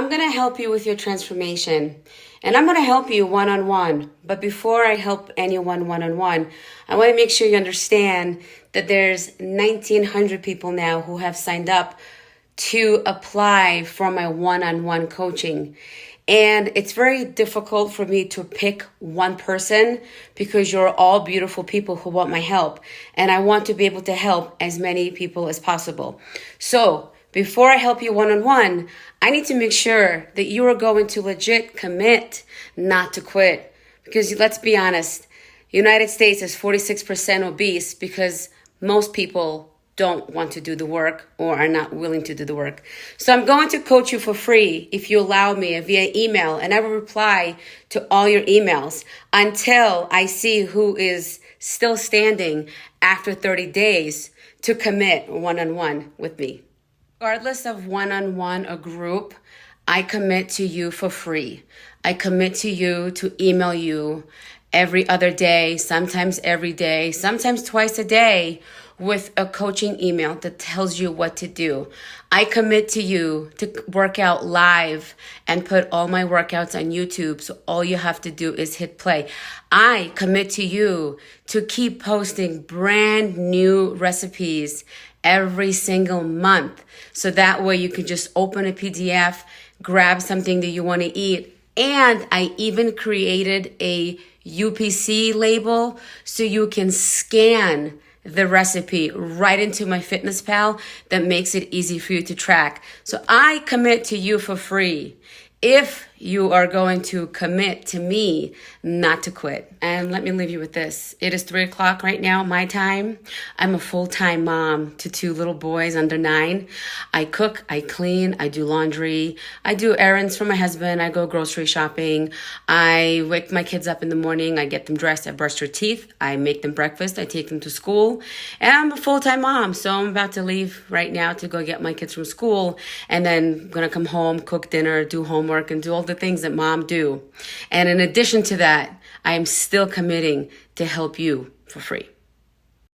I'm going to help you with your transformation, and I'm going to help you one-on-one. But before I help anyone one-on-one, I want to make sure you understand that there's 1,900 people now who have signed up to apply for my one-on-one coaching. And it's very difficult for me to pick one person because you're all beautiful people who want my help. And I want to be able to help as many people as possible. So before I help you one-on-one, I need to make sure that you are going to legit commit not to quit. Because let's be honest, United States is 46% obese because most people don't want to do the work or are not willing to do the work. So I'm going to coach you for free if you allow me via email, and I will reply to all your emails until I see who is still standing after 30 days to commit one-on-one with me. Regardless of one-on-one or group, I commit to you for free. I commit to you to email you every other day, sometimes every day, sometimes twice a day, with a coaching email that tells you what to do. I commit to you to work out live and put all my workouts on YouTube, so all you have to do is hit play. I commit to you to keep posting brand new recipes every single month, so that way you can just open a PDF, grab something that you want to eat. And I even created a UPC label so you can scan the recipe right into my FitnessPal that makes it easy for you to track. So I commit to you for free if you are going to commit to me not to quit. And let me leave you with this. It is 3 o'clock right now, my time. I'm a full-time mom to 2 little boys under 9. I cook, I clean, I do laundry, I do errands for my husband, I go grocery shopping, I wake my kids up in the morning, I get them dressed, I brush their teeth, I make them breakfast, I take them to school, and I'm a full-time mom. So I'm about to leave right now to go get my kids from school, and then I'm gonna come home, cook dinner, do homework, and do all the things that mom do. And in addition to that, I am still committing to help you for free.